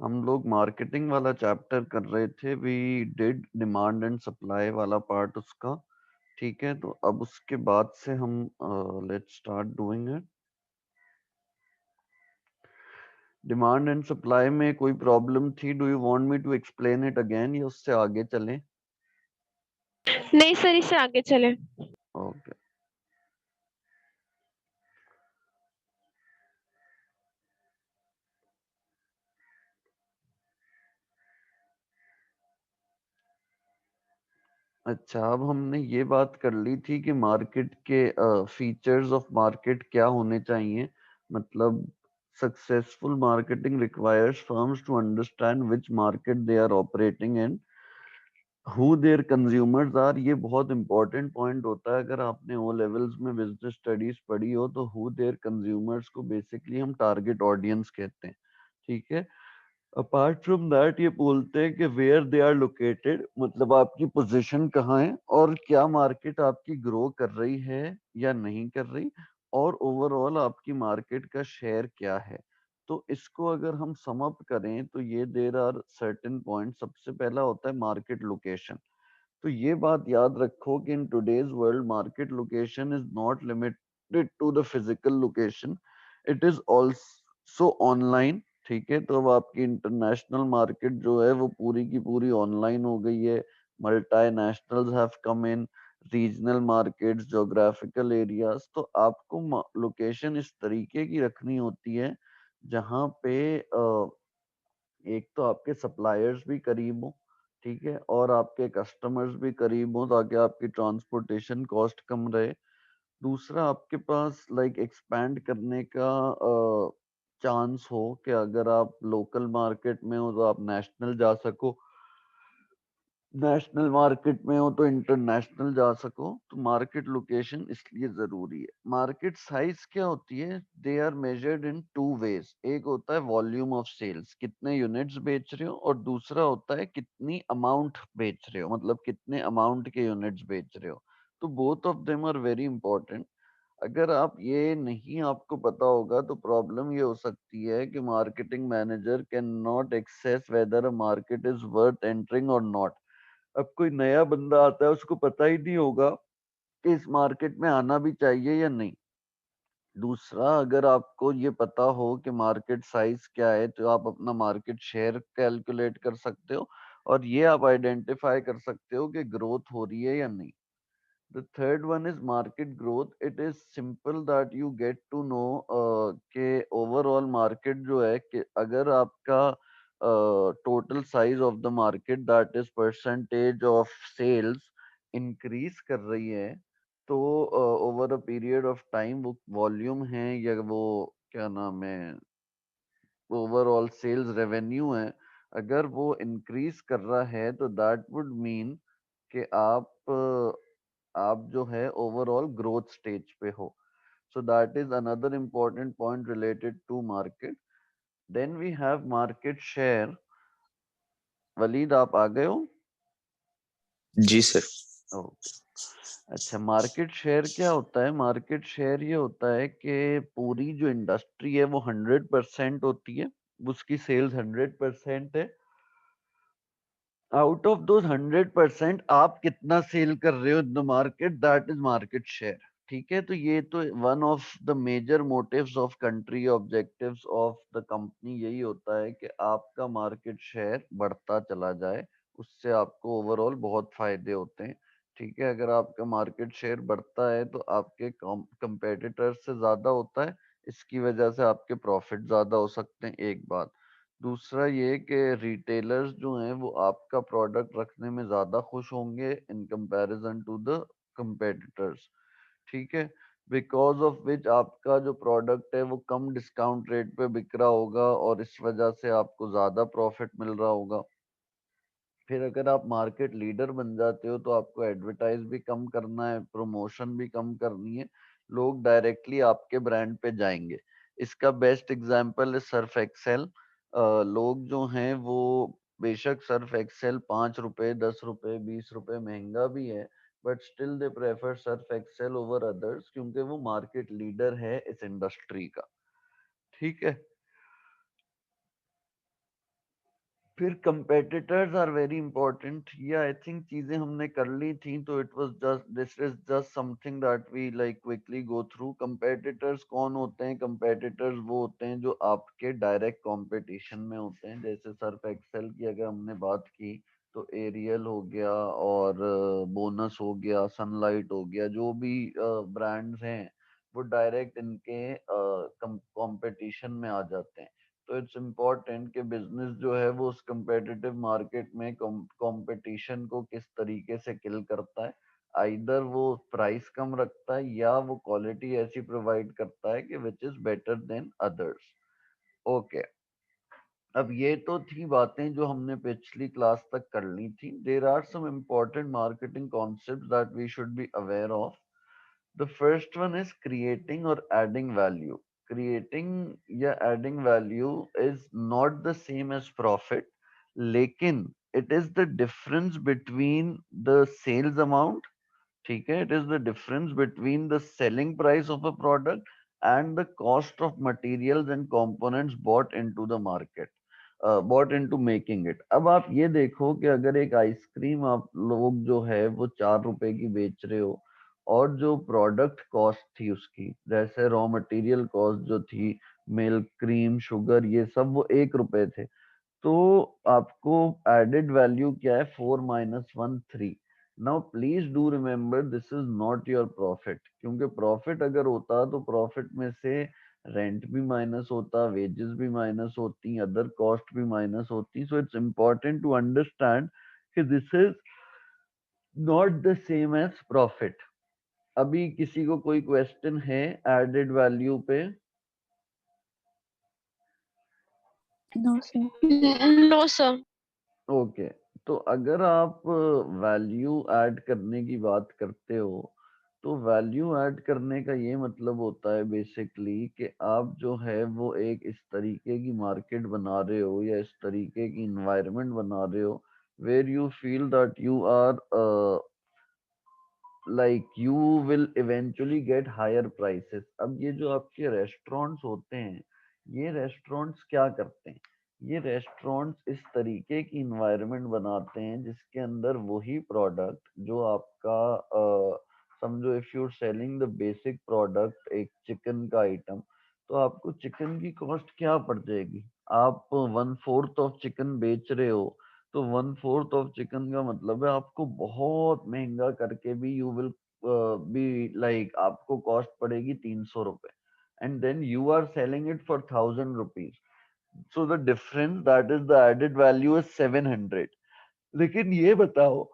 हम लोग मार्केटिंग वाला चैप्टर कर रहे थे। We did demand and supply वाला पार्ट उसका। ठीक है, तो अब उसके बाद से हम let's start doing it. Demand and supply में कोई प्रॉब्लम थी? Do you want me to explain it again या उससे आगे चलें? नहीं सर, इससे आगे चले। ओके। अच्छा, अब हमने ये बात कर ली थी कि मार्केट के फीचर्स ऑफ मार्केट क्या होने चाहिए। मतलब successful marketing requires firms to understand which market they are operating in, who their consumers are. ये बहुत इंपॉर्टेंट पॉइंट होता है। अगर आपने ओ लेवल्स में बिजनेस स्टडीज पढ़ी हो तो हु देयर कंज्यूमर्स को बेसिकली हम टारगेट ऑडियंस कहते हैं। ठीक है। अपार्ट फ्रॉम दैट ये बोलते हैं कि वेयर दे आर लोकेटेड, मतलब आपकी पोजीशन कहाँ है और क्या मार्केट आपकी ग्रो कर रही है या नहीं कर रही, और ओवरऑल आपकी मार्केट का शेयर क्या है। तो इसको अगर हम सम अप करें तो ये देयर आर सर्टेन पॉइंट। सबसे पहला होता है मार्केट लोकेशन। तो ये बात याद रखो कि in today's world market location is not limited to the physical location, it is also online. ठीक है, तो अब आपकी इंटरनेशनल मार्केट जो है वो पूरी की पूरी ऑनलाइन हो गई है। Multi nationals have come in, regional markets, geographical areas. तो आपको लोकेशन इस तरीके की रखनी होती है जहाँ पे एक तो आपके सप्लायर्स भी करीब हो, ठीक है, और आपके कस्टमर्स भी करीब हो ताकि आपकी ट्रांसपोर्टेशन कॉस्ट कम रहे। दूसरा, आपके पास लाइक एक्सपैंड करने का चांस हो कि अगर आप लोकल मार्केट में हो तो आप नेशनल जा सको, नेशनल मार्केट में हो तो इंटरनेशनल जा सको। तो मार्केट लोकेशन इसलिए जरूरी है। मार्केट साइज क्या होती है? They are measured in two ways. एक होता है वॉल्यूम ऑफ सेल्स, कितने यूनिट्स बेच रहे हो, और दूसरा होता है कितनी अमाउंट बेच रहे हो, मतलब कितने अमाउंट के यूनिट्स बेच रहे हो। तो both of them are very important. अगर आप ये नहीं आपको पता होगा तो प्रॉब्लम ये हो सकती है कि marketing manager can not access whether a market is worth entering और नॉट। अब कोई नया बंदा आता है, उसको पता ही नहीं होगा कि इस मार्केट में आना भी चाहिए या नहीं। दूसरा, अगर आपको ये पता हो कि मार्केट साइज क्या है तो आप अपना मार्केट शेयर कैलकुलेट कर सकते हो, और ये आप आइडेंटिफाई कर सकते हो कि ग्रोथ हो रही है या नहीं। The third one is market growth. It is simple that you get to know कि overall market जो है कि अगर आपका total size of the market, that is percentage of sales, increase कर रही है तो over a period of time वो volume है या वो क्या नाम है ओवरऑल सेल्स रेवेन्यू है, अगर वो इंक्रीज कर रहा है तो दैट वुड मीन कि आप जो है ओवरऑल ग्रोथ स्टेज पे हो। So that is another important point related to market. Then we have market share. Waleed, आप आ गए हो? जी सर। ओके। अच्छा, मार्केट शेयर क्या होता है? मार्केट शेयर ये होता है कि पूरी जो इंडस्ट्री है वो 100% होती है, उसकी सेल्स 100% है। आउट ऑफ दोज 100% आप कितना सेल कर रहे हो in the market, that is market share. ठीक है, तो ये तो one of the major motives of country objectives of the company यही होता है कि आपका मार्केट शेयर बढ़ता चला जाए। उससे आपको ओवरऑल बहुत फायदे होते हैं। ठीक है, अगर आपका मार्केट शेयर बढ़ता है तो आपके कंपेटिटर से ज्यादा होता है, इसकी वजह से आपके प्रॉफिट ज्यादा हो सकते हैं, एक बात। दूसरा ये कि रिटेलर्स जो हैं वो आपका प्रोडक्ट रखने में ज़्यादा खुश होंगे in comparison to the competitors. ठीक है, बिकॉज ऑफ विच आपका जो प्रोडक्ट है वो कम डिस्काउंट रेट पे बिक रहा होगा और इस वजह से आपको ज़्यादा प्रॉफिट मिल रहा होगा। फिर अगर आप मार्केट लीडर बन जाते हो तो आपको एडवर्टाइज भी कम करना है, प्रमोशन भी कम करनी है, लोग डायरेक्टली आपके ब्रांड पे जाएंगे। इसका बेस्ट एग्जांपल है सर्फ एक्सेल। लोग जो हैं वो बेशक सर्फ एक्सेल 5 रुपए, 10 रुपए, 20 रुपए महंगा भी है, but still they prefer Surf Excel over others क्योंकि वो मार्केट लीडर है इस इंडस्ट्री का। ठीक है। फिर कंपेटिटर्स आर वेरी इंपॉर्टेंट। ये आई थिंक चीजें हमने कर ली थी, तो it was just this is just something that we like quickly go through. Competitors कौन होते हैं? कंपेटिटर्स वो होते हैं जो आपके डायरेक्ट कंपटीशन में होते हैं। जैसे सर्फ एक्सेल की अगर हमने बात की तो एरियल हो गया और बोनस हो गया, सनलाइट हो गया, जो भी ब्रांड्स हैं वो डायरेक्ट इनके कंपटीशन में आ जाते हैं। तो इट्स इम्पोर्टेंट कि बिजनेस जो है वो उस competitive मार्केट में कंपटीशन को किस तरीके से किल करता है। आइदर वो प्राइस कम रखता है या वो क्वालिटी ऐसी प्रोवाइड करता है कि which is better than others. Okay, अब ये तो थी बातें जो हमने पिछली क्लास तक कर ली थी। There are some important marketing concept that we should be aware of. The first one is creating or adding value. Creating या adding value is not the same as profit, लेकिन it is the difference between the sales amount, ठीक है, it is the difference between the selling price of a product and the cost of materials and components bought into the market, bought into making it। अब आप ये देखो कि अगर एक ice cream आप लोग जो है वो 4 रुपए की बेच रहे हो, और जो प्रोडक्ट कॉस्ट थी उसकी, जैसे रॉ मटेरियल कॉस्ट जो थी, मिल्क, क्रीम, शुगर, ये सब वो 1 रुपए थे, तो आपको एडेड वैल्यू क्या है? 4 - 1 3। Now please do remember this is not your profit, क्योंकि प्रॉफिट अगर होता तो प्रॉफिट में से रेंट भी माइनस होता, वेजेस भी माइनस होती, अदर कॉस्ट भी माइनस होती। So it's important to understand कि this is not the same as profit. अभी किसी को कोई क्वेश्चन है एडेड वैल्यू पे? No, sir. No, sir. Okay, तो अगर आप वैल्यू ऐड करने की बात करते हो, तो वैल्यू ऐड करने का ये मतलब होता है बेसिकली कि आप जो है वो एक इस तरीके की मार्केट बना रहे हो या इस तरीके की इन्वायरमेंट बना रहे हो where you feel that you are like you will eventually get higher prices. अब ये जो आपके रेस्टोरेंट्स होते हैं, ये रेस्टोरेंट्स क्या करते हैं? ये रेस्टोरेंट्स इस तरीके की इन्वायरमेंट बनाते हैं जिसके अंदर वही प्रोडक्ट जो आपका समझो, if you are selling the basic product एक चिकन का आइटम, तो आपको चिकन की कॉस्ट क्या पड़ जाएगी? आप 1/4 ऑफ चिकन बेच रहे हो, तो 1/4 ऑफ चिकन का मतलब है आपको बहुत महंगा करके भी यू विल बी लाइक आपको कॉस्ट पड़ेगी 300 रुपए, and then you are selling it for 1000 rupees. So the difference that is the added value is 700। लेकिन ये बताओ,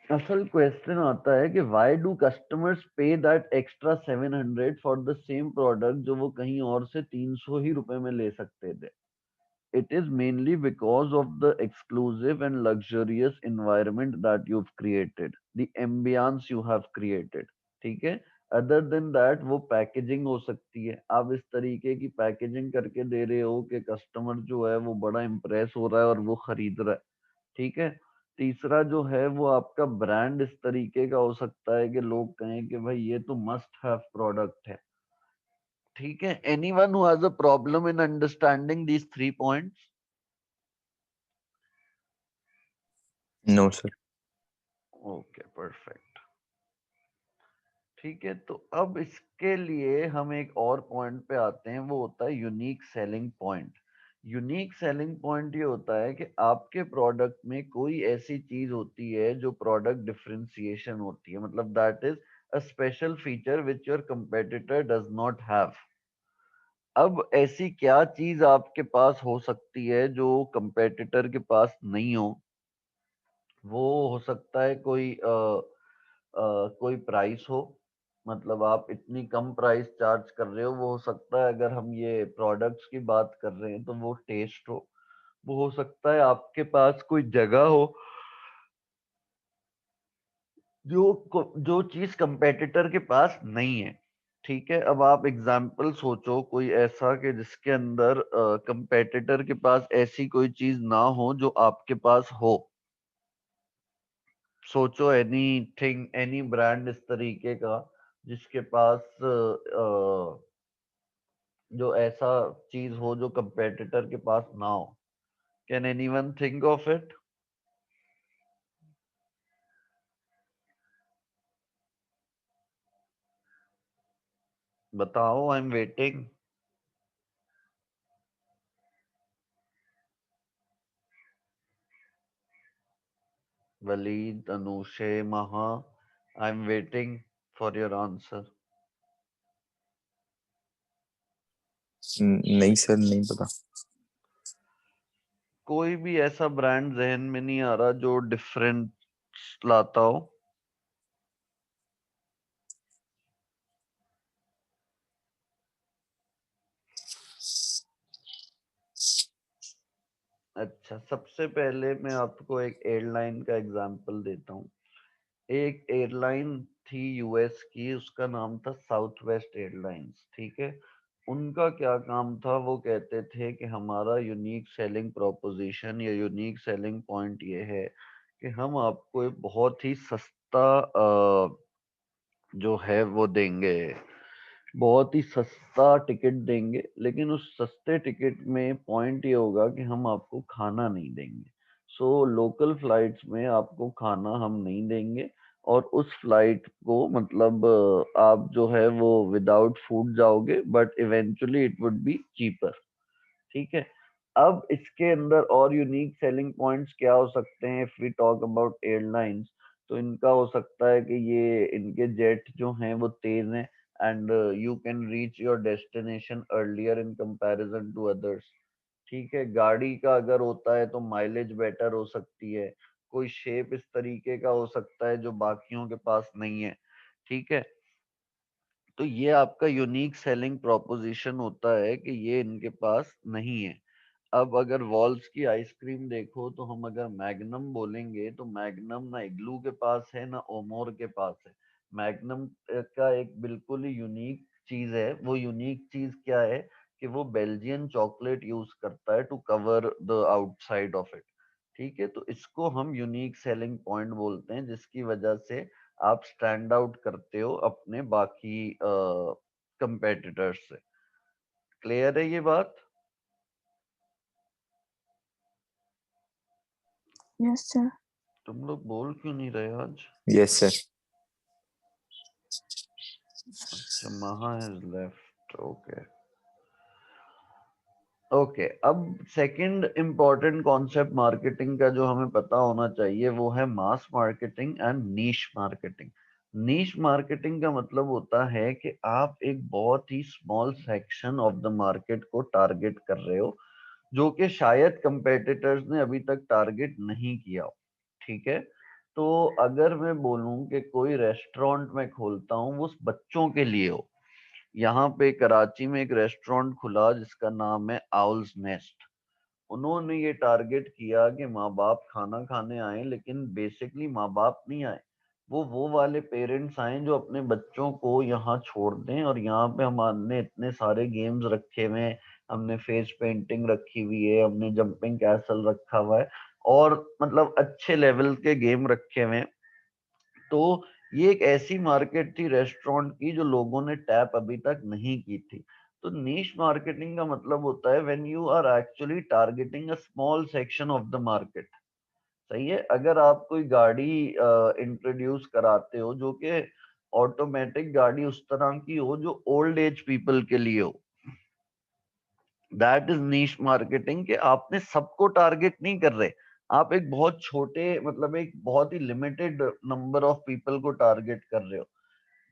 असल क्वेश्चन आता है कि why do customers pay that extra 700 for the same product जो वो कहीं और से 300 ही रुपए में ले सकते थे? It is mainly because of the exclusive and luxurious environment that you've created, the ambience you have created, ठीक है? अदर देन दैट वो पैकेजिंग हो सकती है, आप इस तरीके की पैकेजिंग करके दे रहे हो कि कस्टमर जो है वो बड़ा इम्प्रेस हो रहा है और वो खरीद रहा है, ठीक है? तीसरा जो है वो आपका ब्रांड इस तरीके का हो सकता है कि लोग कहें कि भाई ये तो मस्ट हैव प्रोडक्ट है, ठीक है? Anyone who has a problem in understanding these 3 points? No, sir. Okay, perfect, ठीक है। तो अब इसके लिए हम एक और पॉइंट पे आते हैं, वो होता है unique selling point. Unique selling point ये होता है कि आपके प्रोडक्ट में कोई ऐसी चीज होती है जो प्रोडक्ट डिफरेंशिएशन होती है, मतलब that is a special feature which your competitor does not have. अब ऐसी क्या चीज आपके पास हो सकती है जो कंपेटिटर के पास नहीं हो? वो हो सकता है कोई प्राइस हो, मतलब आप इतनी कम प्राइस चार्ज कर रहे हो। वो हो सकता है, अगर हम ये प्रोडक्ट्स की बात कर रहे हैं, तो वो टेस्ट हो। वो हो सकता है आपके पास कोई जगह हो, जो चीज कंपेटिटर के पास नहीं है, ठीक है? अब आप एग्जाम्पल सोचो कोई ऐसा कि जिसके अंदर कंपेटिटर के पास ऐसी कोई चीज ना हो जो आपके पास हो। सोचो एनीथिंग, एनी ब्रांड इस तरीके का जिसके पास जो ऐसा चीज हो जो कंपेटिटर के पास ना हो। Can anyone think of it? बताओ, I am waiting. Waleed, Anushe, महा, I am waiting for your answer. नहीं सर, नहीं पता। कोई भी ऐसा ब्रांड जहन में नहीं आ रहा जो डिफरेंट लाता हो? अच्छा, सबसे पहले मैं आपको एक एयरलाइन का एग्जांपल देता हूँ। एक एयरलाइन थी यूएस की, उसका नाम था साउथ वेस्ट एयरलाइंस, ठीक है। उनका क्या काम था, वो कहते थे कि हमारा यूनिक सेलिंग प्रोपोजिशन या यूनिक सेलिंग पॉइंट ये है कि हम आपको एक बहुत ही सस्ता जो है वो देंगे, बहुत ही सस्ता टिकट देंगे, लेकिन उस सस्ते टिकट में पॉइंट ये होगा कि हम आपको खाना नहीं देंगे। सो लोकल फ्लाइट्स में आपको खाना हम नहीं देंगे, और उस फ्लाइट को मतलब आप जो है वो विदाउट फूड जाओगे, but eventually it would be cheaper, ठीक है। अब इसके अंदर और यूनिक सेलिंग पॉइंट्स क्या हो सकते हैं? If we talk about airlines, तो इनका हो सकता है कि ये इनके जेट जो हैं वो तेज हैं, and you can reach your destination earlier in comparison to others, ठीक है। गाड़ी का अगर होता है तो माइलेज बेटर हो सकती है। कोई शेप इस तरीके का हो सकता है जो बाकियों के पास नहीं है, ठीक है। तो ये आपका यूनिक सेलिंग प्रोपोजिशन होता है कि ये इनके पास नहीं है। अब अगर वॉल्स की आइसक्रीम देखो, तो हम अगर मैग्नम बोलेंगे तो मैग्नम ना इग्लू के पास है ना ओमोर के पास है। मैग्नम का एक बिल्कुल ही यूनिक चीज है। वो यूनिक चीज क्या है कि वो बेल्जियन चॉकलेट यूज करता है to cover the outside of it, ठीक है। तो इसको हम यूनिक सेलिंग पॉइंट बोलते हैं, जिसकी वजह से आप स्टैंड आउट करते हो अपने बाकी कंपेटिटर्स से। क्लियर है ये बात? Yes, sir. तुम लोग बोल क्यों नहीं रहे आज? Yes sir. अच्छा, Maha has left, okay. Okay, अब सेकंड इंपॉर्टेंट कॉन्सेप्ट मार्केटिंग का जो हमें पता होना चाहिए वो है mass marketing and niche marketing. Niche marketing का मतलब होता है कि आप एक बहुत ही small section of the market को टारगेट कर रहे हो, जो कि शायद कंपेटिटर्स ने अभी तक टारगेट नहीं किया हो, ठीक है। तो अगर मैं बोलूं कि कोई रेस्टोरेंट में खोलता हूं, वो बच्चों के लिए हो। यहाँ पे कराची में एक रेस्टोरेंट खुला जिसका नाम है आउल्स नेस्ट। उन्होंने ये टारगेट किया कि माँ बाप खाना खाने आए, लेकिन बेसिकली माँ बाप नहीं आए, वो वाले पेरेंट्स आए जो अपने बच्चों को यहाँ छोड़ दें। और यहाँ पे हमने इतने सारे गेम्स रखे हुए हैं, हमने फेस पेंटिंग रखी हुई है, हमने जंपिंग कैसल रखा हुआ है, और मतलब अच्छे लेवल के गेम रखे हुए हैं। तो ये एक ऐसी मार्केट थी रेस्टोरेंट की जो लोगों ने टैप अभी तक नहीं की थी। तो नीश मार्केटिंग का मतलब होता है when you are actually targeting a small section of the market. सही है। अगर आप कोई गाड़ी इंट्रोड्यूस कराते हो जो कि ऑटोमेटिक गाड़ी उस तरह की हो जो ओल्ड एज पीपल के लिए हो, दैट इज नीश मार्केटिंग। कि आपने सबको टारगेट नहीं कर रहे, आप एक बहुत छोटे मतलब एक बहुत ही लिमिटेड नंबर ऑफ पीपल को टारगेट कर रहे हो।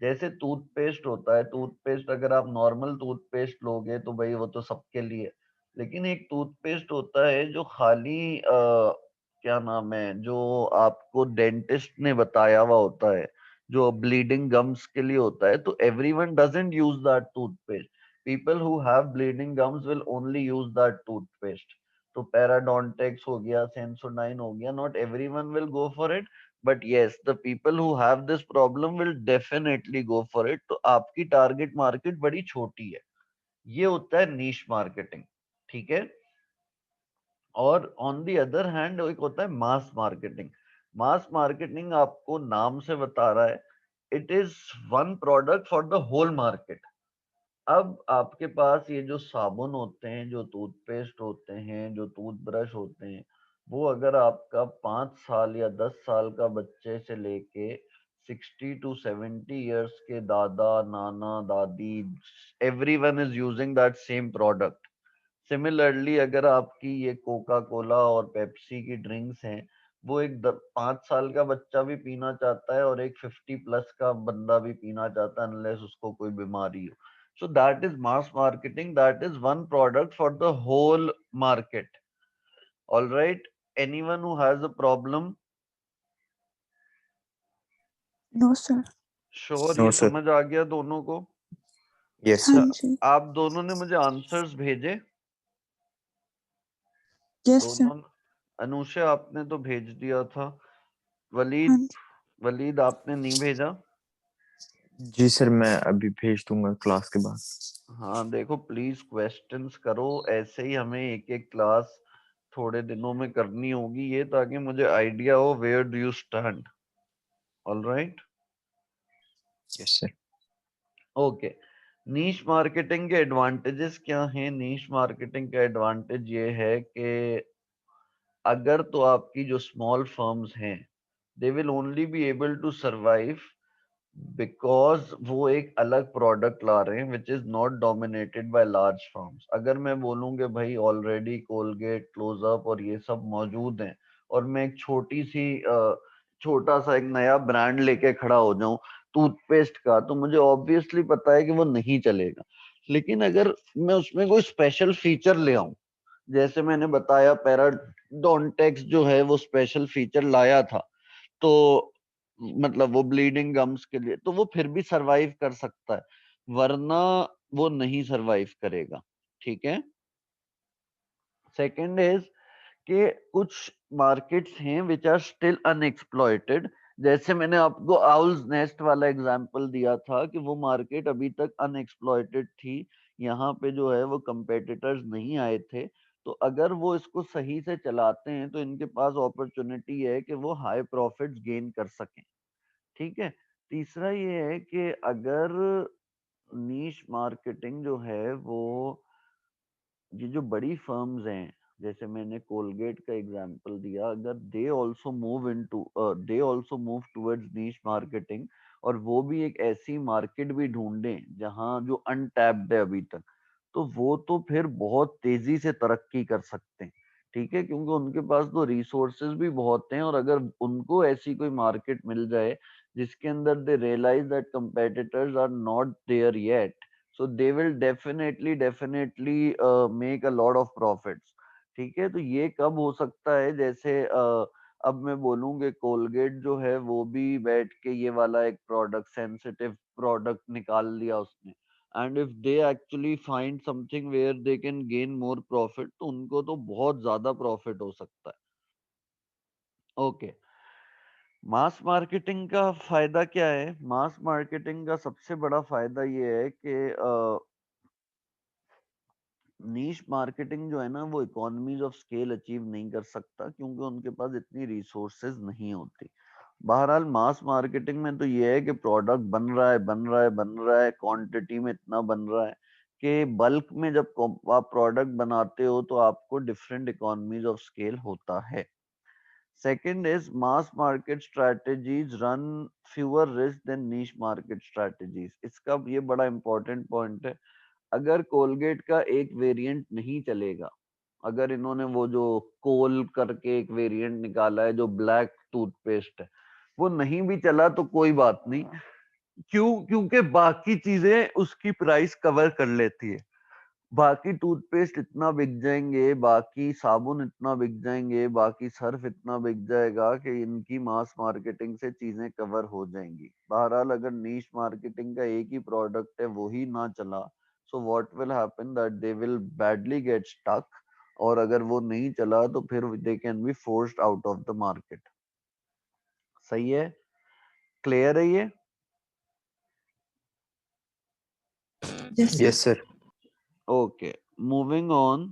जैसे टूथपेस्ट होता है, टूथपेस्ट अगर आप नॉर्मल टूथपेस्ट लोगे तो भाई वो तो सबके लिए, लेकिन एक टूथपेस्ट होता है जो खाली क्या नाम है, जो आपको डेंटिस्ट ने बताया हुआ होता है, जो ब्लीडिंग गम्स के लिए होता है। तो everyone doesn't use that toothpaste. People who have bleeding gums will only use that toothpaste. तो पैराडोंटेक्स हो गया, सेंसोडाइन हो गया, not everyone will go for it, but yes, the people who have this problem will definitely go for it। तो आपकी target market बड़ी छोटी है। ये होता है नीश मार्केटिंग, ठीक है। और ऑन दी अदर हैंड एक होता है मास मार्केटिंग। मास मार्केटिंग आपको नाम से बता रहा है, it is one product for the whole market. अब आपके पास ये जो साबुन होते हैं, जो टूथपेस्ट होते हैं, जो टूथब्रश होते हैं, वो अगर आपका 5 साल या 10 साल का बच्चे से लेके 60 to 70 years के दादा नाना दादी, everyone is using that same product. Similarly अगर आपकी ये कोका कोला और पेप्सी की ड्रिंक्स हैं, वो एक 5 साल का बच्चा भी पीना चाहता है और एक 50 प्लस का बंदा भी पीना चाहता है, अनलेस उसको कोई बीमारी हो। So that is mass marketing. That is one product for the whole market. All right. Anyone who has a problem? No, sir. Sure, No, ये sir. समझ आ गया दोनों को? Yes, हाँ sir. जी। आप दोनों ने मुझे आंसर्स भेजे? Yes, sir. दोनों। अनुषा आपने तो भेज दिया था। हाँ वलीद, जी। वलीद आपने नहीं भेजा? जी सर, मैं अभी भेज दूंगा क्लास के बाद। हाँ देखो, प्लीज क्वेश्चंस करो, ऐसे ही हमें एक एक क्लास थोड़े दिनों में करनी होगी ये, ताकि मुझे आइडिया हो where do you stand. All right, yes sir. Okay. Niche marketing के एडवांटेजेस क्या हैं? नीश मार्केटिंग का एडवांटेज ये है कि अगर तो आपकी जो स्मॉल फर्म्स हैं, they will only be able to survive because वो एक अलग प्रोडक्ट ला रहे हैं which is not dominated by large firms. अगर मैं बोलूँ भाई ऑलरेडी कोलगेट, क्लोजअप और ये सब मौजूद हैं, और मैं एक छोटा सा एक नया ब्रांड लेके खड़ा हो जाऊं टूथपेस्ट का, तो मुझे ऑब्वियसली पता है कि वो नहीं चलेगा। लेकिन अगर मैं उसमें कोई स्पेशल फीचर ले आऊं, जैसे मैंने बताया पैराडोंटेक्स जो है वो स्पेशल फीचर लाया था, तो मतलब वो ब्लीडिंग गम्स के लिए, तो वो फिर भी सरवाइव कर सकता है, वरना वो नहीं सरवाइव करेगा। ठीक है। सेकंड इज कि कुछ मार्केट्स हैं विच आर स्टिल अनएक्सप्लॉइटेड। जैसे मैंने आपको आउल्स नेस्ट वाला एग्जांपल दिया था कि वो मार्केट अभी तक अनएक्सप्लॉइटेड थी, यहाँ पे जो है वो कंपेटिटर्स नहीं आए थे। तो अगर वो इसको सही से चलाते हैं तो इनके पास अपॉर्चुनिटी है कि वो हाई प्रॉफिट्स गेन कर सकें। ठीक है। तीसरा ये है कि अगर नीश मार्केटिंग जो है वो, ये जो बड़ी फर्म्स हैं, जैसे मैंने कोलगेट का एग्जांपल दिया, अगर they also move towards niche marketing, और वो भी एक ऐसी मार्केट भी ढूंढें जहां जो अनटैप्ड है अभी तक, तो वो तो फिर बहुत तेजी से तरक्की कर सकते हैं। ठीक है, क्योंकि उनके पास तो रिसोर्सेज भी बहुत हैं, और अगर उनको ऐसी कोई मार्केट मिल जाए जिसके अंदर they realise that competitors are not there yet, so they will definitely make a lot of profits। ठीक है, तो ये कब हो सकता है? जैसे अब मैं बोलूँगी कोलगेट जो है वो भी बैठ के ये वाला एक प्रोडक्ट, सेंसिटिव प्रोडक्ट निकाल लिया उसने, and if they actually find something where they can gain more profit, तो उनको तो बहुत ज्यादा प्रॉफिट हो सकता है। ओके। मास मार्केटिंग का फायदा क्या है? मास मार्केटिंग का सबसे बड़ा फायदा ये है कि नीश मार्केटिंग जो है ना, वो इकोनॉमीज ऑफ स्केल अचीव नहीं कर सकता, क्योंकि उनके पास इतनी रिसोर्सेज नहीं होती। बहरहाल मास मार्केटिंग में तो ये है कि प्रोडक्ट बन रहा है, बन रहा है, बन रहा है, क्वांटिटी में इतना बन रहा है कि बल्क में जब आप प्रोडक्ट बनाते हो तो आपको डिफरेंट इकोनॉमीज ऑफ स्केल होता है। Second is mass market strategies run fewer risk than niche market strategies. इसका ये बड़ा इंपॉर्टेंट पॉइंट है। अगर कोलगेट का एक वेरिएंट नहीं चलेगा, अगर इन्होंने वो जो कोल करके एक वेरिएंट निकाला है जो ब्लैक टूथपेस्ट है, वो नहीं भी चला तो कोई बात नहीं। क्यों? क्योंकि बाकी चीजें उसकी प्राइस कवर कर लेती है। बाकी टूथपेस्ट इतना बिक जाएंगे, बाकी साबुन इतना बिक जाएंगे, बाकी सर्फ इतना बिक जाएगा कि इनकी मास मार्केटिंग से चीजें कवर हो जाएंगी। बहरहाल अगर नीश मार्केटिंग का एक ही प्रोडक्ट है, वही ना चला, so what will happen that they will badly get stuck, और अगर वो नहीं चला तो फिर they can be forced out of the market. सही है? क्लियर है ये? Yes, sir. Yes sir. Okay, moving on.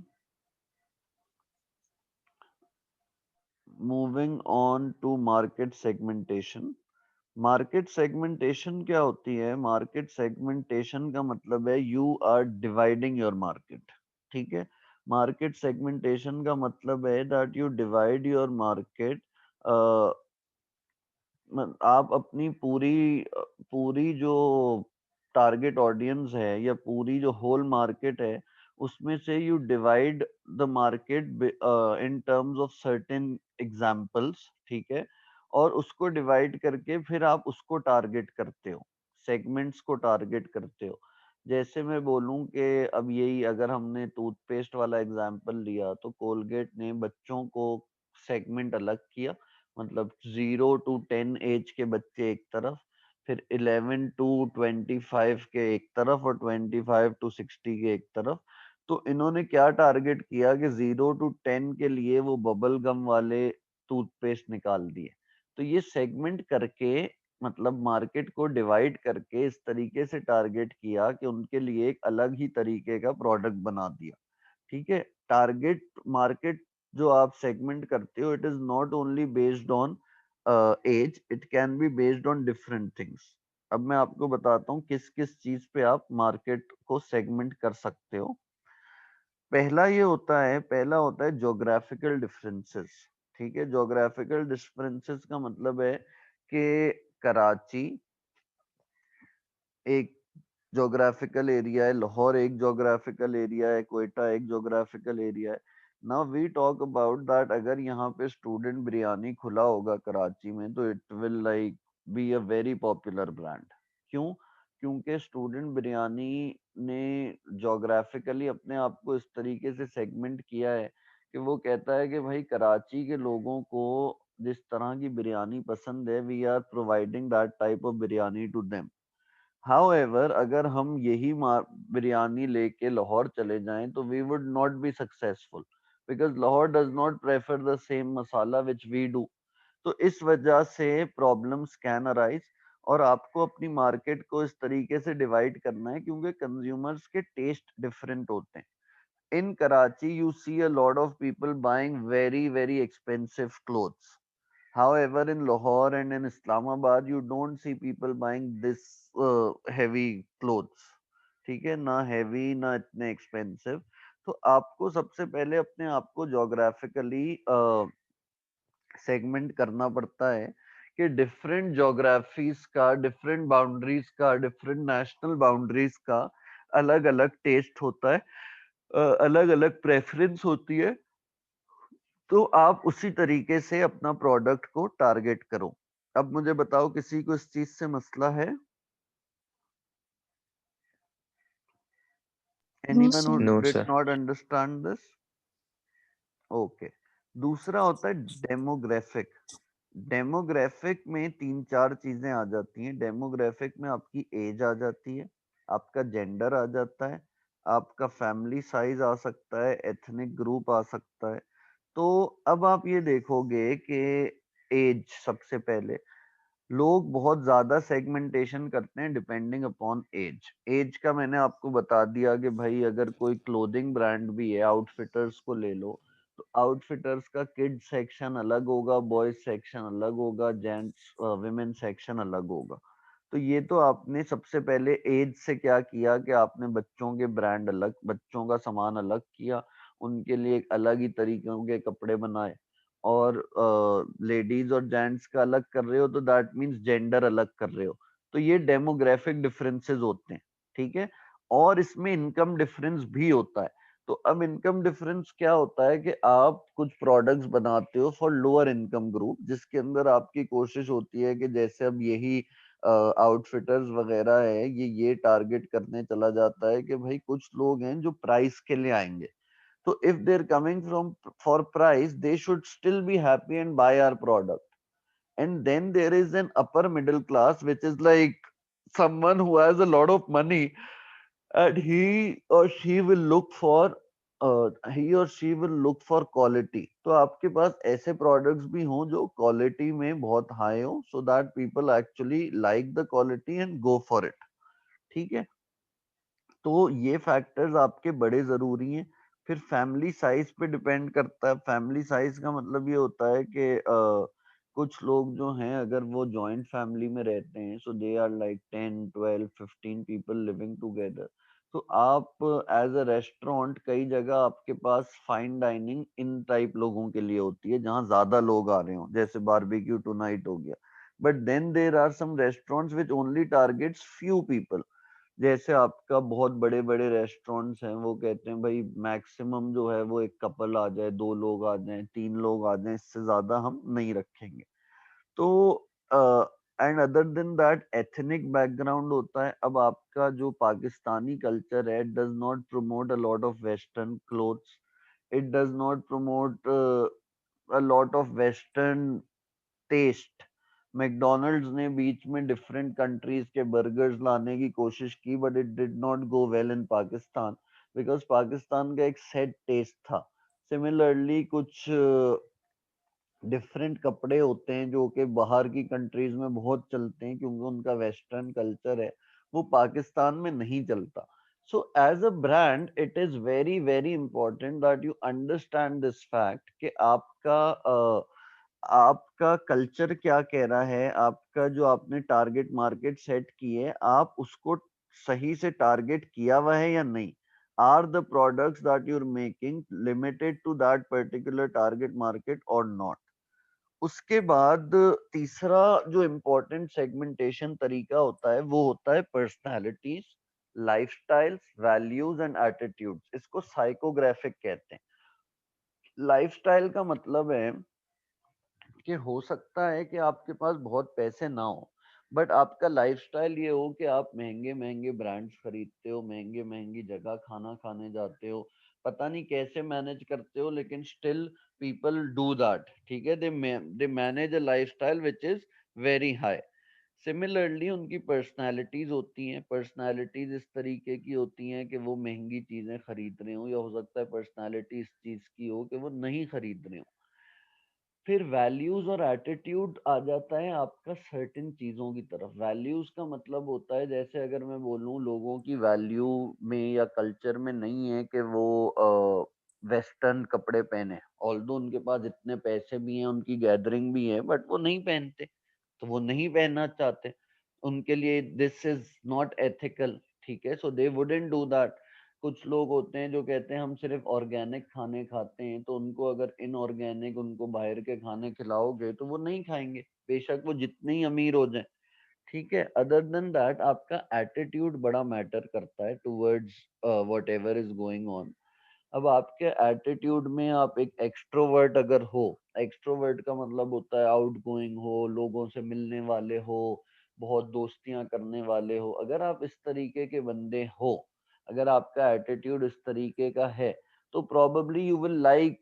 Moving on to market segmentation. Market segmentation क्या होती है? मार्केट सेगमेंटेशन का मतलब है you are dividing your market. ठीक है, मार्केट सेगमेंटेशन का मतलब है that you divide your market. आप अपनी पूरी जो टारगेट ऑडियंस है या पूरी जो होल मार्केट है, उसमें से you divide the market in terms of certain examples. ठीक है, और उसको डिवाइड करके फिर आप उसको टारगेट करते हो, सेगमेंट्स को टारगेट करते हो। जैसे मैं बोलूं कि अब यही अगर हमने टूथपेस्ट वाला एग्जांपल लिया, तो कोलगेट ने बच्चों को सेगमेंट अलग किया, मतलब 0 to 10 एज के बच्चे एक तरफ, फिर 11 to 25 के एक तरफ, और 25 to 60 के एक तरफ। तो इन्होंने क्या टारगेट किया कि 0 to 10 के लिए वो बबल गम वाले टूथपेस्ट निकाल दिए। तो ये सेगमेंट करके, मतलब मार्केट को डिवाइड करके इस तरीके से टारगेट किया कि उनके लिए एक अलग ही तरीके का प्रोडक्ट बना दिया। ठीक है, टारगेट मार्केट जो आप सेगमेंट करते हो, it is not only based on age, it can be based on different things. अब मैं आपको बताता हूँ किस किस चीज पे आप मार्केट को सेगमेंट कर सकते हो। पहला होता है ज्योग्राफिकल डिफरेंसेस। ठीक है, ज्योग्राफिकल डिफरेंसेस का मतलब है कि कराची एक ज्योग्राफिकल एरिया है, लाहौर एक ज्योग्राफिकल एरिया है, कोयटा एक ज्योग्राफिकल एरिया है। Now we talk about that, अगर यहाँ पे स्टूडेंट बिरयानी खुला होगा कराची में, तो it will like be a very popular brand. क्यों? क्योंकि स्टूडेंट बिरयानी ने ज्योग्राफिकली अपने आप को इस तरीके से सेगमेंट किया है कि वो कहता है कि भाई कराची के लोगों को जिस तरह की बिरयानी पसंद है, we are providing that type of biryani to them. However, अगर हम यही बिरयानी लेके लाहौर चले जाएं, तो we would not be successful because Lahore does not prefer the same masala which we do. तो इस वजह से प्रॉब्लम्स कैन अराइज, और आपको अपनी मार्केट को इस तरीके से डिवाइड करना है क्योंकि कंज्यूमर्स के टेस्ट डिफरेंट होते हैं। In Karachi, you see a lot of people buying very, very expensive clothes. However, in Lahore and in Islamabad, you don't see people buying this heavy clothes. ठीक है ना, heavy ना इतने expensive। तो आपको सबसे पहले अपने आप को जोग्राफिकली सेगमेंट करना पड़ता है कि डिफरेंट ज्योग्राफीज का, डिफरेंट बाउंड्रीज का, डिफरेंट नेशनल बाउंड्रीज का अलग अलग टेस्ट होता है, अलग अलग प्रेफरेंस होती है। तो आप उसी तरीके से अपना प्रोडक्ट को टारगेट करो। अब मुझे बताओ, किसी को इस चीज से मसला है? No, anyone who sir. No did sir. Not understand this? Okay. दूसरा होता है डेमोग्राफिक। डेमोग्राफिक में तीन चार चीजें आ जाती हैं। डेमोग्राफिक में आपकी एज आ जाती है, आपका जेंडर आ जाता है, आपका फैमिली साइज आ सकता है, एथनिक ग्रुप आ सकता है। तो अब आप ये देखोगे कि एज, सबसे पहले लोग बहुत ज्यादा सेगमेंटेशन करते हैं डिपेंडिंग अपॉन एज। एज का मैंने आपको बता दिया कि भाई अगर कोई क्लोथिंग ब्रांड भी है, आउटफिटर्स को ले लो, तो आउटफिटर्स का किड्स सेक्शन अलग होगा, बॉयज सेक्शन अलग होगा, जेंट्स विमेन सेक्शन अलग होगा। तो ये तो आपने सबसे पहले एज से क्या किया कि आपने बच्चों के ब्रांड अलग, बच्चों का सामान अलग किया, उनके लिए एक अलग ही तरीकों के कपड़े बनाए। और लेडीज और जेंट्स का अलग कर रहे हो, तो दैट मींस जेंडर अलग कर रहे हो। तो ये डेमोग्राफिक डिफरेंसेस होते हैं। ठीक है, और इसमें इनकम डिफरेंस भी होता है। तो अब इनकम डिफरेंस क्या होता है कि आप कुछ प्रोडक्ट्स बनाते हो फॉर लोअर इनकम ग्रुप, जिसके अंदर आपकी कोशिश होती है कि जैसे अब यही आउटफिटर्स वगैरह है, ये टारगेट करने चला जाता है कि भाई कुछ लोग हैं जो प्राइस के लिए आएंगे। So if they're coming from for price, they should still be happy and buy our product. And then there is an upper middle class, which is like someone who has a lot of money, and he or she will look for quality. तो आपके पास ऐसे products भी हों जो quality में बहुत high हो, so that people actually like the quality and go for it. ठीक है, तो ये फैक्टर्स आपके बड़े जरूरी हैं। फिर फैमिली साइज पे डिपेंड करता है। फैमिली साइज का मतलब ये होता है कि कुछ लोग जो हैं अगर वो जॉइंट फैमिली में रहते हैं, so they are like 10 12 15 people living together, तो आप एज अ रेस्टोरेंट कई जगह आपके पास फाइन डाइनिंग इन टाइप लोगों के लिए होती है जहाँ ज्यादा लोग आ रहे हो, जैसे बारबेक्यू टुनाइट हो गया। But then there are some restaurants which only targets few people. जैसे आपका बहुत बड़े बड़े रेस्टोरेंट्स हैं, वो कहते हैं भाई मैक्सिमम जो है वो एक कपल आ जाए, 2 लोग आ जाएं, 3 लोग आ जाएं, इससे ज्यादा हम नहीं रखेंगे। तो and other than that ethnic background होता है। अब आपका जो पाकिस्तानी कल्चर है does not promote a lot of western clothes, it does not promote a lot of western taste. McDonald's ने बीच में डिफरेंट कंट्रीज के बर्गर्स लाने की कोशिश की, but it did not go well in Pakistan, because Pakistan का एक सेट टेस्ट था। सिमिलरली कुछ डिफरेंट कपड़े होते हैं जो कि बाहर की कंट्रीज में बहुत चलते हैं क्योंकि उनका वेस्टर्न कल्चर है, वो पाकिस्तान में नहीं चलता। So as a brand it is very very important that you understand this fact कि आपका कल्चर क्या कह रहा है, आपका जो आपने टारगेट मार्केट सेट की है, आप उसको सही से टारगेट किया हुआ है या नहीं। Are the products that you are making limited to that particular target market और नॉट। उसके बाद तीसरा जो इम्पोर्टेंट सेगमेंटेशन तरीका होता है वो होता है personalities, lifestyles, values and attitudes. इसको साइकोग्राफिक कहते हैं। लाइफस्टाइल का मतलब है कि हो सकता है कि आपके पास बहुत पैसे ना हो, बट आपका लाइफस्टाइल ये हो कि आप महंगे महंगे ब्रांड्स खरीदते हो, महंगे महंगी जगह खाना खाने जाते हो, पता नहीं कैसे मैनेज करते हो, लेकिन स्टिल पीपल डू दैट। ठीक है, they manage a lifestyle which is very high. Similarly उनकी पर्सनालिटीज होती हैं। पर्सनालिटीज इस तरीके की होती हैं कि वो महंगी चीजें खरीद रहे हो, या हो सकता है पर्सनालिटी इस चीज की हो कि वो नहीं खरीद रहे हो। फिर वैल्यूज और एटीट्यूड आ जाता है आपका सर्टेन चीजों की तरफ। वैल्यूज का मतलब होता है, जैसे अगर मैं बोलूं लोगों की वैल्यू में या कल्चर में नहीं है कि वो वेस्टर्न कपड़े पहने, ऑल्दो उनके पास इतने पैसे भी हैं, उनकी गैदरिंग भी है, बट वो नहीं पहनते, तो वो नहीं पहनना चाहते, उनके लिए दिस इज नॉट एथिकल। ठीक है, सो दे वुडंट डू दैट। कुछ लोग होते हैं जो कहते हैं हम सिर्फ ऑर्गेनिक खाने खाते हैं, तो उनको अगर इनऑर्गेनिक उनको बाहर के खाने खिलाओगे तो वो नहीं खाएंगे, बेशक वो जितने ही अमीर हो जाए। ठीक है, अदर देन दैट आपका एटीट्यूड बड़ा मैटर करता है towards what ever is going on. अब आपके एटीट्यूड में आप एक एक्सट्रोवर्ट अगर हो, एक्सट्रोवर्ट का मतलब होता है आउटगोइंग हो, लोगों से मिलने वाले हो, बहुत दोस्तियां करने वाले हो, अगर आप इस तरीके के बंदे हो, अगर आपका एटीट्यूड इस तरीके का है, तो probably you will like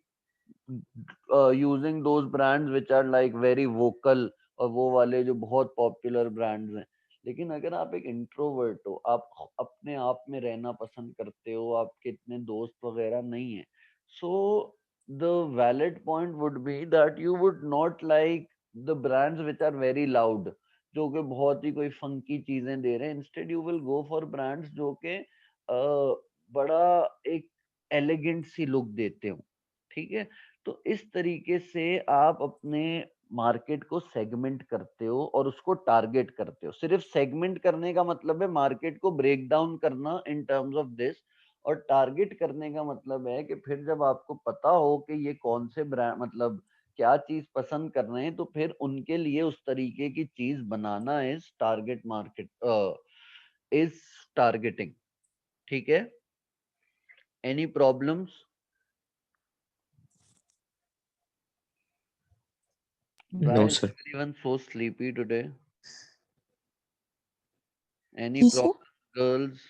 using those brands which are like very vocal, और वो वाले जो बहुत पॉपुलर ब्रांड्स हैं। लेकिन अगर आप एक इंट्रोवर्ट हो, आप अपने आप में रहना पसंद करते हो, आपके इतने दोस्त वगैरह नहीं है, so the valid point would be that you would not like the brands which are very loud, जो कि बहुत ही कोई फंकी चीजें दे रहे हैं। Instead you will go for brands जो कि बड़ा एक एलिगेंट सी लुक देते हो। ठीक है, तो इस तरीके से आप अपने मार्केट को सेगमेंट करते हो और उसको टारगेट करते हो। सिर्फ सेगमेंट करने का मतलब है मार्केट को ब्रेक डाउन करना इन टर्म्स ऑफ दिस, और टारगेट करने का मतलब है कि फिर जब आपको पता हो कि ये कौन से ब्रांड मतलब क्या चीज पसंद कर रहे हैं, तो फिर उनके लिए उस तरीके की चीज बनाना is target market is targeting. ठीक है, any problems? No Why is सर। everyone so sleepy today? Any जी sir. problems, girls?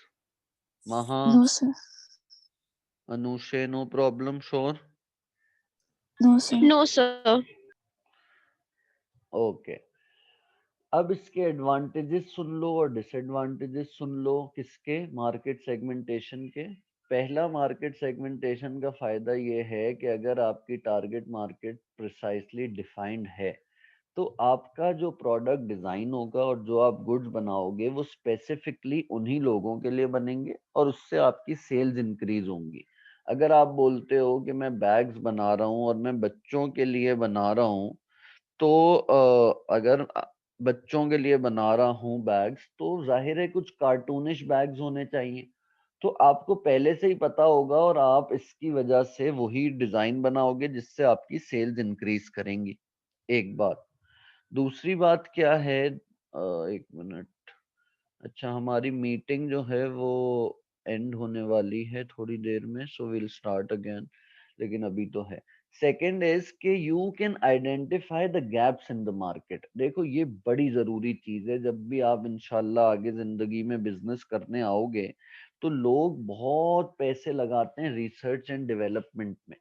Maha, no sir. Anushe, no problem, sure? No sir. No, sir. Okay. अब इसके एडवांटेजेस सुन लो और disadvantages सुन लो। किसके? Market segmentation के। पहला मार्केट सेगमेंटेशन का फायदा ये है कि अगर आपकी टारगेट मार्केट प्रिसाइसली डिफाइंड है, तो आपका जो प्रोडक्ट डिजाइन होगा और जो आप गुड्स बनाओगे वो स्पेसिफिकली उन्हीं लोगों के लिए बनेंगे और उससे आपकी सेल्स इंक्रीज होंगी। अगर आप बोलते हो कि मैं बैग्स बना रहा हूँ और मैं बच्चों के लिए बना रहा हूँ, तो अगर बच्चों के लिए बना रहा हूँ बैग्स, तो जाहिर है कुछ कार्टूनिश बैग्स होने चाहिए। तो आपको पहले से ही पता होगा और आप इसकी वजह से वही डिजाइन बनाओगे जिससे आपकी सेल्स इंक्रीज करेंगी। एक बात। दूसरी बात क्या है, एक मिनट। अच्छा, हमारी मीटिंग जो है वो एंड होने वाली है थोड़ी देर में, सो विल स्टार्ट अगेन, लेकिन अभी तो है। सेकेंड इज कि you can identify the gaps in the market. देखो ये बड़ी जरूरी चीज है। जब भी आप इंशाल्लाह आगे जिंदगी में बिजनेस करने आओगे तो लोग बहुत पैसे लगाते हैं रिसर्च एंड डेवलपमेंट में।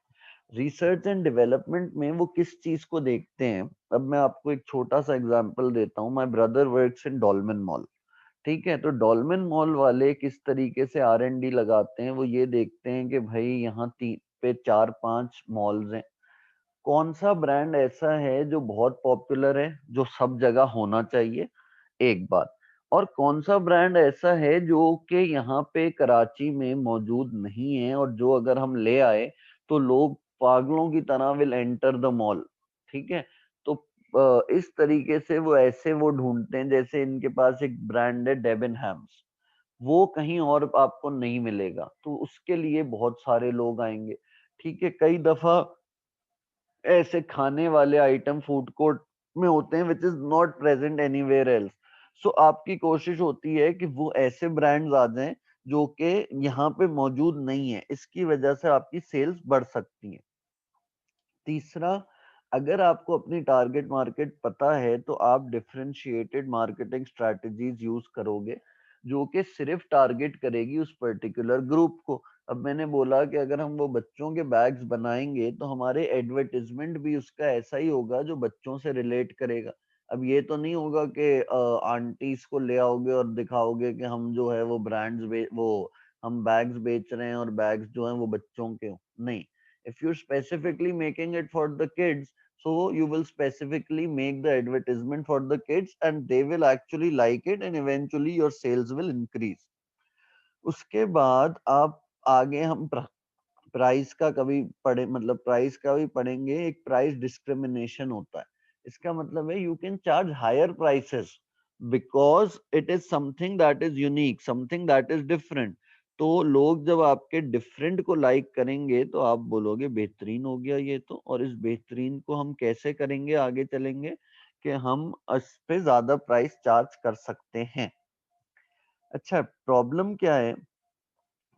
रिसर्च एंड डेवलपमेंट में वो किस चीज को देखते हैं? अब मैं आपको एक छोटा सा एग्जांपल देता हूँ। My brother works in Dolmen Mall. ठीक है, तो डॉल्मेन मॉल वाले किस तरीके से R&D लगाते हैं, वो ये देखते हैं कि भाई यहाँ तीन पे 4-5 मॉल्स हैं, कौन सा ब्रांड ऐसा है जो बहुत पॉपुलर है, जो सब जगह होना चाहिए, एक बात। और कौन सा ब्रांड ऐसा है जो कि यहाँ पे कराची में मौजूद नहीं है और जो अगर हम ले आए तो लोग पागलों की तरह विल एंटर द मॉल। ठीक है, तो इस तरीके से वो ऐसे वो ढूंढते हैं। जैसे इनके पास एक ब्रांड है डेबिनहैम्स, वो कहीं और आपको नहीं मिलेगा, तो उसके लिए बहुत सारे लोग आएंगे। ठीक है, कई दफा ऐसे खाने वाले आइटम फूड कोर्ट में होते हैं which is not present anywhere else. So आपकी कोशिश होती है कि वो ऐसे ब्रांड्स आ जाएं जो कि यहाँ पे मौजूद नहीं है, इसकी वजह से आपकी सेल्स बढ़ सकती है। तीसरा, अगर आपको अपनी टारगेट मार्केट पता है तो आप डिफरेंशिएटेड मार्केटिंग स्ट्रेटजीज यूज करोगे जो कि सिर्फ टारगेट करेगी उस पर्टिकुलर ग्रुप को। अब मैंने बोला कि अगर हम वो बच्चों के बैग्स बनाएंगे तो हमारे एडवर्टाइजमेंट भी उसका ऐसा ही होगा जो बच्चों से रिलेट करेगा। अब ये तो नहीं होगा कि आंटीज को ले आओगे और दिखाओगे कि हम जो है वो वो हम बैग्स बेच रहे हैं और बैग्स जो हैं वो बच्चों के हो, नहीं। If you're specifically making it for the kids, so you will specifically make the advertisement for the kids and they will actually like it and eventually your sales will increase. उसके बाद आप आगे हम प्राइस का कभी पढ़े, मतलब price का भी पढ़ेंगे। एक प्राइस डिस्क्रिमिनेशन होता है। इसका मतलब है you can charge higher prices because it is something that is unique, something that is different. तो लोग जब आपके डिफरेंट को लाइक करेंगे तो आप बोलोगे बेहतरीन हो गया ये तो। और इस बेहतरीन को हम कैसे करेंगे आगे चलेंगे कि हम इस पे ज्यादा प्राइस चार्ज कर सकते हैं। अच्छा, प्रॉब्लम क्या है?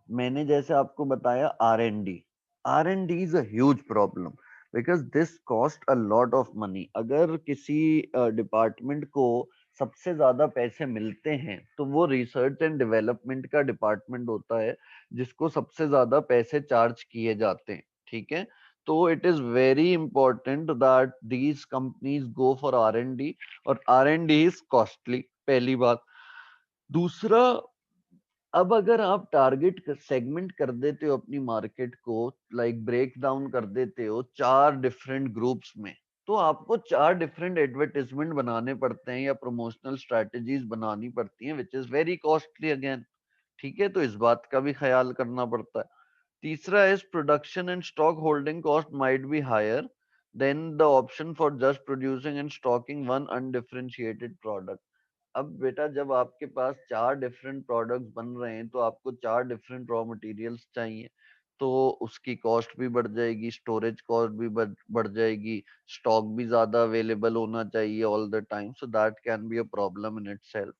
मैंने जैसे आपको बताया R&D is a huge problem because this cost a lot of money. अगर किसी डिपार्टमेंट को सबसे ज्यादा पैसे मिलते हैं तो वो रिसर्च एंड डेवलपमेंट का डिपार्टमेंट होता है जिसको सबसे ज्यादा पैसे चार्ज किए जाते हैं। ठीक है, तो it is very important that these companies go for R&D, और R&D इज कॉस्टली, पहली बात। दूसरा, अब अगर आप टारगेट सेगमेंट कर देते हो अपनी मार्केट को, लाइक ब्रेक डाउन कर देते हो 4 डिफरेंट ग्रुप्स में, तो आपको 4 डिफरेंट एडवर्टाइजमेंट बनाने पड़ते हैं या प्रमोशनल स्ट्रेटजीज बनानी पड़ती हैं which is very costly again. ठीक है, तो इस बात का भी ख्याल करना पड़ता है। तीसरा is production and stock holding cost might be higher than the option for just producing and stocking one undifferentiated product. अब बेटा, जब आपके पास 4 डिफरेंट प्रोडक्ट्स बन रहे हैं तो आपको 4 डिफरेंट रॉ मटेरियल्स चाहिए, तो उसकी कॉस्ट भी बढ़ जाएगी, स्टोरेज कॉस्ट भी बढ़ जाएगी, स्टॉक भी ज्यादा अवेलेबल होना चाहिए all the time, so that can be a problem in itself.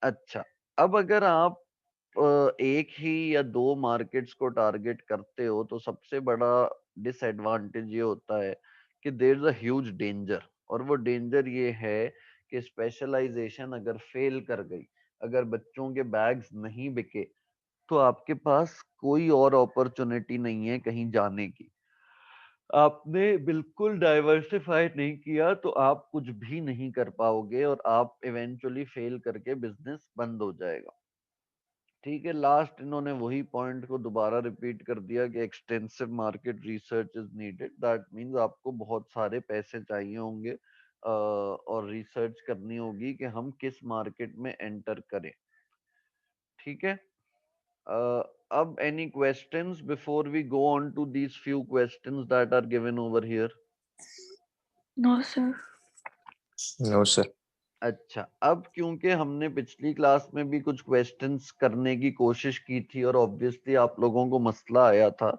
अच्छा, अब अगर आप एक ही या दो मार्केट्स को टारगेट करते हो तो सबसे बड़ा डिसएडवांटेज ये होता है कि there is a huge danger. और वो डेंजर ये है कि स्पेशलाइजेशन अगर फेल कर गई, अगर बच्चों के बैग्स नहीं बिके, तो आपके पास कोई और अपॉर्चुनिटी नहीं है कहीं जाने की। आपने बिल्कुल डाइवर्सिफाई नहीं किया तो आप कुछ भी नहीं कर पाओगे और आप इवेंचुअली फेल करके बिजनेस बंद हो जाएगा। ठीक है, लास्ट इन्होंने वही पॉइंट को दोबारा रिपीट कर दिया कि extensive market research is needed. That means आपको बहुत सारे पैसे चाहिए होंगे और रिसर्च करनी होगी कि हम किस मार्केट में एंटर करें। ठीक है, अब any questions before we go on to these few questions that are given over here? No, sir. No sir. अच्छा, अब क्योंकि हमने पिछली क्लास में भी कुछ क्वेश्चंस करने की कोशिश की थी और ऑब्वियसली आप लोगों को मसला आया था,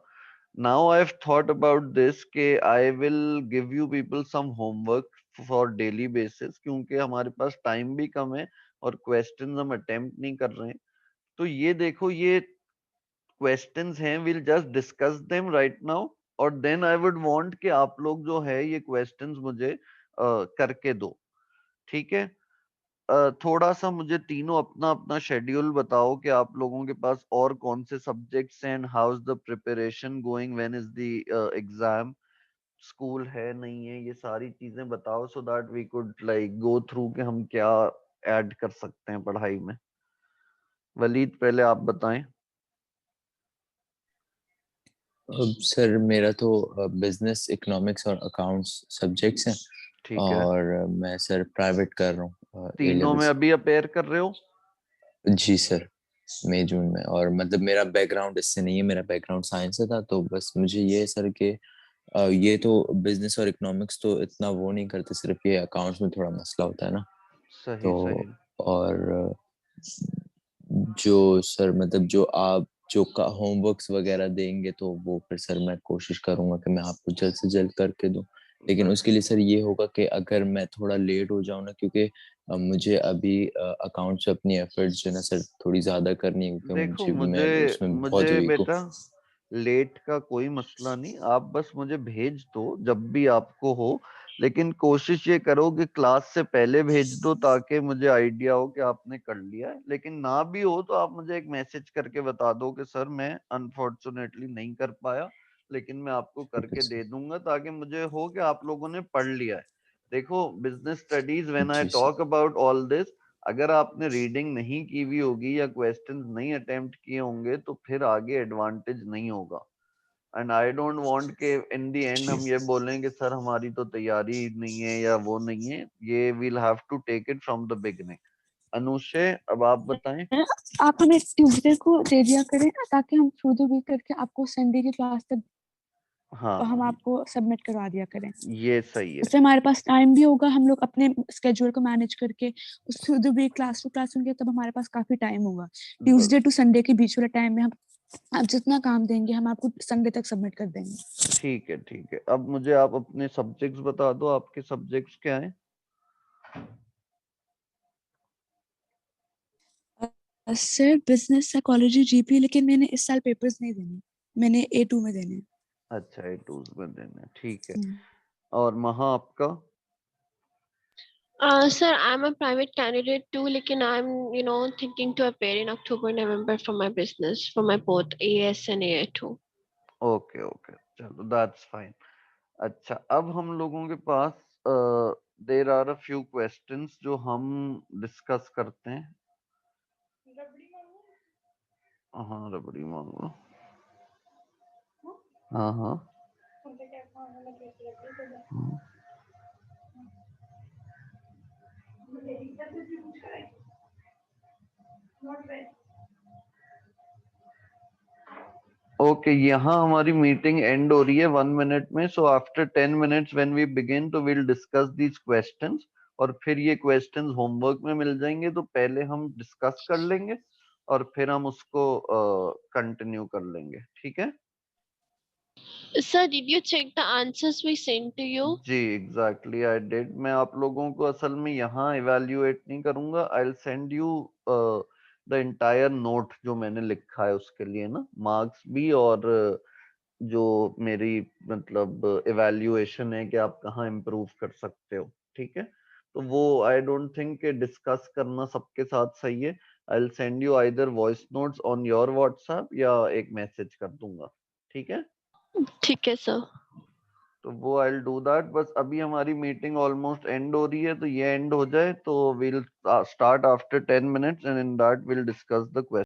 now I have thought about this के I will give you people some homework for daily basis, क्योंकि हमारे पास टाइम भी कम है और क्वेश्चंस हम अटेम्प्ट नहीं कर रहे हैं। तो ये देखो, ये क्वेश्चंस हैं, will just discuss them right now, और देन आई वुड वांट कि आप लोग जो है ये क्वेश्चंस मुझे करके दो, ठीक है। थोड़ा सा मुझे तीनों अपना अपना शेड्यूल बताओ कि आप लोगों के पास और कौन से सब्जेक्ट्स हैं, how is the preparation going, when is the exam, school है नहीं है, ये सारी चीजें बताओ so that we could like go through कि हम क्या ऐड कर सकते हैं पढ़ाई में। वलीद पहले आप बताएं। सर मेरा तो बिजनेस, इकोनॉमिक्स और अकाउंट्स सब्जेक्ट्स हैं, ठीक है, और मैं सर प्राइवेट कर रहा हूँ ए तीनों में लेवल्स। अभी अपेयर कर रहे हो? जी सर, मई जून में। और मतलब मेरा बैकग्राउंड इससे नहीं है, मेरा बैकग्राउंड साइंस से था, तो बस मुझे ये है सर कि ये तो बिजनेस और इकोनॉमिक्स तो इतना वो नहीं करते, सिर्फ ये अकाउंट्स में थोड़ा मसला होता है ना। सही तो सही। और जो सर मतलब जो आप जो का होमवर्क्स वगैरह देंगे तो वो फिर सर मैं कोशिश करूंगा कि मैं आपको जल्द से जल्द करके दूं। लेकिन उसके लिए सर ये होगा कि अगर मैं थोड़ा लेट हो जाऊं ना, क्योंकि मुझे अभी अकाउंट्स पे अपनी एफर्ट्स जो है ना सर थोड़ी ज्यादा करनी है, क्योंकि देखो, मुझे मैं मुझे उसमें बहुत मुझे वीक हूँ। बेटा लेट का कोई मसला नहीं, आप बस मुझे भेज दो जब भी आपको हो, लेकिन कोशिश ये करो कि क्लास से पहले भेज दो ताकि मुझे आइडिया हो कि आपने कर लिया है। लेकिन ना भी हो तो आप मुझे एक मैसेज करके बता दो कि सर मैं अनफॉर्चुनेटली नहीं कर पाया, लेकिन मैं आपको ठीक है करके सर। दे दूंगा, ताकि मुझे हो कि आप लोगों ने पढ़ लिया है। देखो, बिजनेस स्टडीज, व्हेन आई जी sir. Talk about all this, अगर आपने रीडिंग नहीं की हुई होगी या क्वेश्चंस नहीं अटेम्प्ट किए होंगे तो फिर आगे एडवांटेज नहीं होगा। एंड आई डोंट वांट के इन द एंड जी हम ये बोलें कि सर हमारी तो तैयारी नहीं है या वो नहीं है। ये we'll have to take it from the beginning. Anushe, अब आप बताएं। आप हमें ट्यूसडे को दे दिया करें ताकि हम थ्रू द वीक करके आपको संडे की क्लास तक हम हाँ, आपको सबमिट करवा दिया करें। ये सही है। उससे हमारे पास टाइम भी होगा, हम लोग अपने स्केड्यूल को मैनेज करके उस through the week class to class होंगे, तब हमारे पास काफी टाइम होगा। बस ट्यूसडे टू संडे के बीच वाले टाइम में हम आप जितना काम देंगे हम आपको संडे तक सबमिट कर देंगे। ठीक है, ठीक है। अब मुझे आप अपने सब्जेक्ट्स बता दो, आपके सब्जेक्ट्स क्या हैं? सर बिजनेस साइकोलॉजी जीपी, लेकिन मैंने इस साल पेपर्स नहीं देने, मैंने A2 में देने अच्छा, ए टूज में देना है, ठीक है। हैं। और महा आपका? Sir, I'm a private candidate too, लेकिन I'm thinking to appear in October, November for my business, for my both AS and AA2. Okay okay, चलो दैट्स फाइन। अच्छा, अब हम लोगों के पास there are a few questions जो हम डिस्कस करते हैं। हाँ, रबड़ी मांगो। हाँ हाँ हाँ। ओके, यहाँ हमारी मीटिंग एंड हो रही है 1 मिनट में, so after 10 minutes when we begin तो विल डिस्कस दीज क्वेश्चंस, और फिर ये क्वेश्चंस होमवर्क में मिल जाएंगे, तो पहले हम डिस्कस कर लेंगे और फिर हम उसको कंटिन्यू कर लेंगे, ठीक है? Sir, did you check the answers we sent to you? जी, एग्जैक्टली आई डिड। मैं आप लोगों को असल में यहाँ इवेल्युएट नहीं करूंगा, I will send you the entire note जो मैंने लिखा है उसके लिए ना, मार्क्स भी और जो मेरी मतलब इवेल्युएशन है कि आप कहाँ इम्प्रूव कर सकते हो, ठीक है? तो वो आई डोंट थिंक कि डिस्कस करना सबके साथ सही है। I will send you either voice notes on your WhatsApp या एक मैसेज कर दूंगा, ठीक है? ठीक है सर। तो वो आई विल डू दैट। बस अभी हमारी मीटिंग ऑलमोस्ट एंड हो रही है, तो ये एंड हो जाए तो we'll start after 10 minutes and in that will discuss the question.